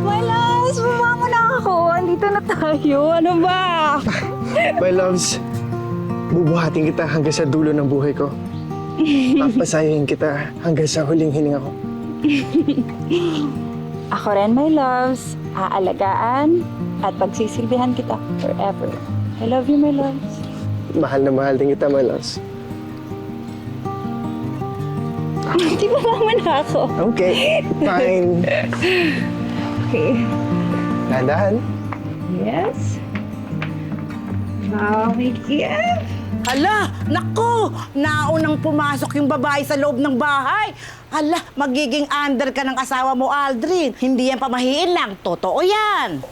My loves, baba mo na ako. Andito na tayo. Ano ba? My loves, bubuhatin kita hanggang sa dulo ng buhay ko. Papasayahin kita hanggang sa huling hininga ko. Ako rin, my loves. Aalagaan at pagsisilbihan kita forever. I love you, my loves. Mahal na mahal din kita, my loves. Di ba mo na ako? Okay, fine. Okay. Dahan-dahan. Yes. Wow, my gift. Hala, naku! Naunang pumasok yung babae sa loob ng bahay. Hala, magiging under ka ng asawa mo, Aldrin. Hindi yan pamahiin lang. Totoo yan.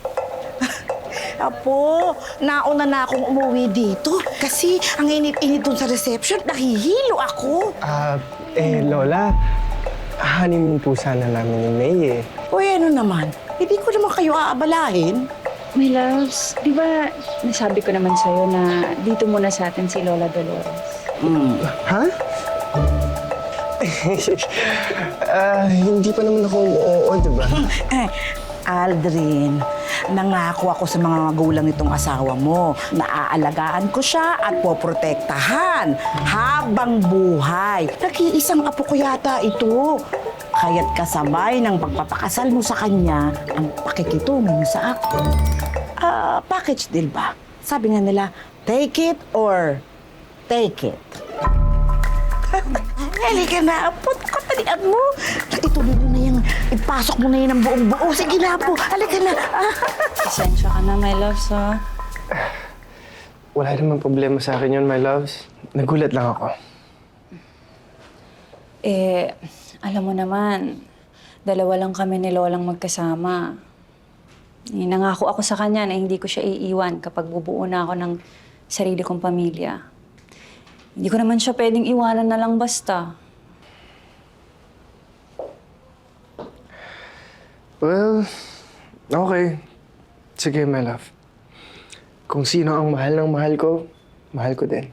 Apo, nauna na akong umuwi dito. Kasi ang init-init dun sa reception, nahihilo ako. Lola, honeymoon po sana namin ni May eh. Uy, ano naman? Hindi ko naman kayo aabalahin. My loves, di ba nasabi ko naman sa'yo na dito muna sa atin si Lola Dolores? Ha? Hindi pa naman ako oo, diba? Aldrin, nangako ako sa mga magulang nitong asawa mo na aalagaan ko siya at poprotektahan habang buhay. Nag-iisang apo ko yata ito. Kaya't kasabay ng pagpapakasal mo sa kanya ang pakikitungo mo sa akin. Package deal ba? Sabi nga nila, take it or take it. Halika na, apot ko, talian mo. Ituloy mo na yung, ipasok mo na yun ang buong buo. Sige na po, halika na. Pasensya ka na, my loves, ha? Wala namang problema sa akin yun, my loves. Nagulat lang ako. Alam mo naman, dalawa lang kami ni Lolang magkasama. Nangako ako sa kanya na hindi ko siya iiwan kapag bubuo na ako ng sarili kong pamilya. Hindi ko naman siya pwedeng iwanan na lang basta. Well, okay. Sige, my love. Kung sino ang mahal ng mahal ko din.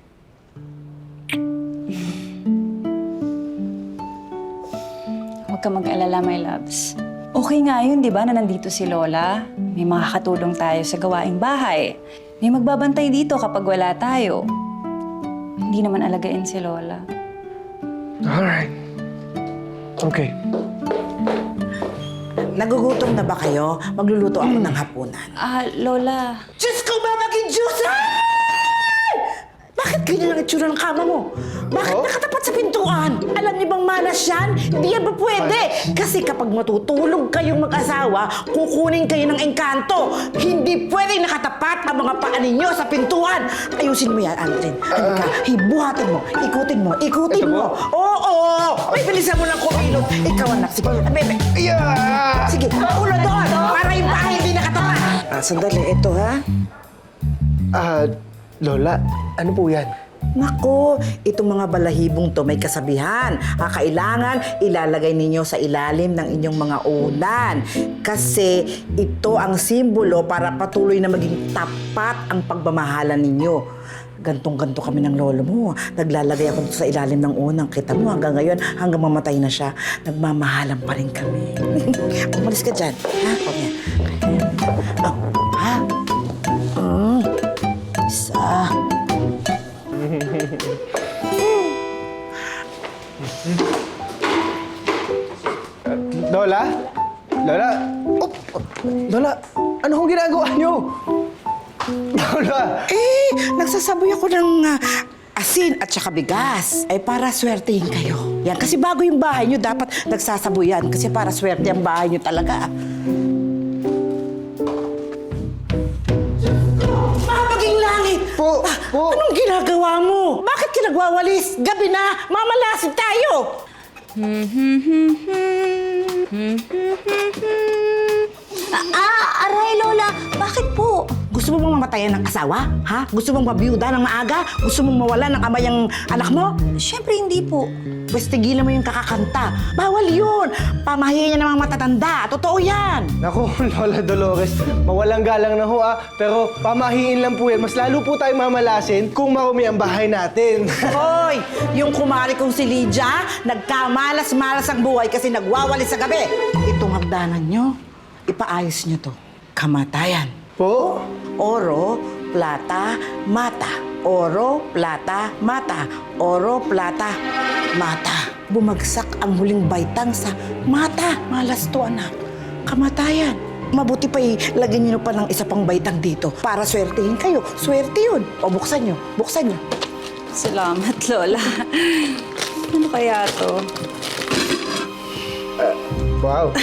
Huwag ka mag-alala, my loves. Okay nga yun, di ba, na nandito si Lola? May makakatulong tayo sa gawaing bahay. May magbabantay dito kapag wala tayo. Hindi naman alagain si Lola. Alright. Okay. Nagugutom na ba kayo? Magluluto ako ng hapunan. Lola. Diyos ko, mamaging Diyos! Ay! Bakit ganyan ang itsura ng kama mo? Bakit nakatapat sa pintuan? Alam niyo bang manas yan? Hindi yan ba pwede? Kasi kapag matutulog kayong mag-asawa, kukunin kayo ng engkanto. Hindi pwede nakatapat ang mga paa ninyo sa pintuan. Ayusin mo yan, Aldrin. Halika, hibuhatin mo, ikutin mo. Oo! May bilisan mo ng kumilot. Ikaw, anak. Sige, bebe. Yeah! Sige, ulo doon. Para yung paa hindi nakatapat. Sandali, ito ha. Lola, ano po yan? Nako, itong mga balahibong to may kasabihan. Kailangan ilalagay ninyo sa ilalim ng inyong mga ulan. Kasi ito ang simbolo para patuloy na maging tapat ang pagmamahalan ninyo. Gantong-ganto kami ng lolo mo. Naglalagay ako sa ilalim ng unang. Kita mo hanggang ngayon, hanggang mamatay na siya, nagmamahalan pa rin kami. Umalis ka dyan. Ha? Okay. Oh, ha? Isa. Lola? Lola? Oh, Lola, ano kong ginagawa niyo? Lola! Nagsasaboy ako ng asin at saka bigas. Ay para swertehin kayo. Yan, kasi bago yung bahay nyo, dapat nagsasaboy yan. Kasi para swerte ang bahay nyo talaga. Mapaging langit! Po! Anong ginagawa mo? Bakit ka nagwawalis? Gabi na, mamalasin tayo! Aray, Lola. Bakit po? Gusto mo bang mamatayan ng asawa? Ha? Gusto mong mabiyuda ng maaga? Gusto mong mawala ng amay ang anak mo? Siyempre, hindi po. Pwes tigilan mo yung kakakanta. Bawal yun! Pamahiya niya ng mga matatanda. Totoo yan! Naku, Lola Dolores, mawalang galang na ho pero pamahiin lang po yan. Mas lalo po tayo mamalasin kung marumi ang bahay natin. Hoy! Yung kumari kong si Lydia, nagkamalas-malas ang buhay kasi nagwawali sa gabi. Itong ang hagdanan nyo. Ipaayos nyo to. Kamatayan. Po? Oro, plata, mata. Oro, plata, mata. Oro, plata, mata. Bumagsak ang huling baitang sa mata. Malas to, anak. Kamatayan. Mabuti pa lagyan nyo pa ng isa pang baitang dito para swertihin kayo. Swerte yun. O, buksan nyo. Buksan nyo. Salamat, Lola. Ano kaya to? Wow.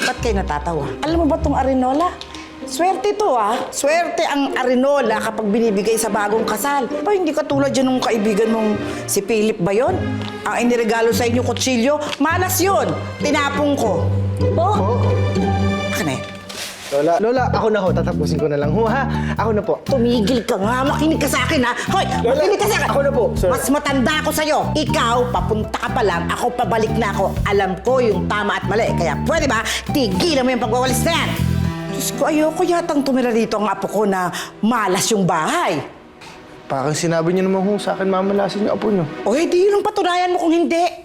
Ba't kayo natatawa? Alam mo ba tong Arinola? Swerte to, ah. Swerte ang Arinola kapag binibigay sa bagong kasal. Pa, hindi ka tulad yan ng kaibigan mong si Philip ba yun? Ang iniregalo sa inyo kutsilyo, malas yun. Tinapong ko. Po? Akin na yan. Lola, ako na ho. Tatapusin ko na lang ho, ha? Ako na po. Tumigil ka nga. Makinig ka sa akin, ha? Hoy, Lola, makinig ka sa akin. ako na po, sir. Mas matanda ako sa'yo. Ikaw, papunta ka pa lang. Ako, pabalik na ako. Alam ko yung tama at mali. Kaya pwede ba, tigilan mo yung pagwawalis na yan. Diyos ko, ayoko yatang tumira dito ang apo ko na malas yung bahay. Parang sinabi niyo naman ho sa akin mamalasin yung apo niyo. O, di yun ang patunayan mo kung hindi.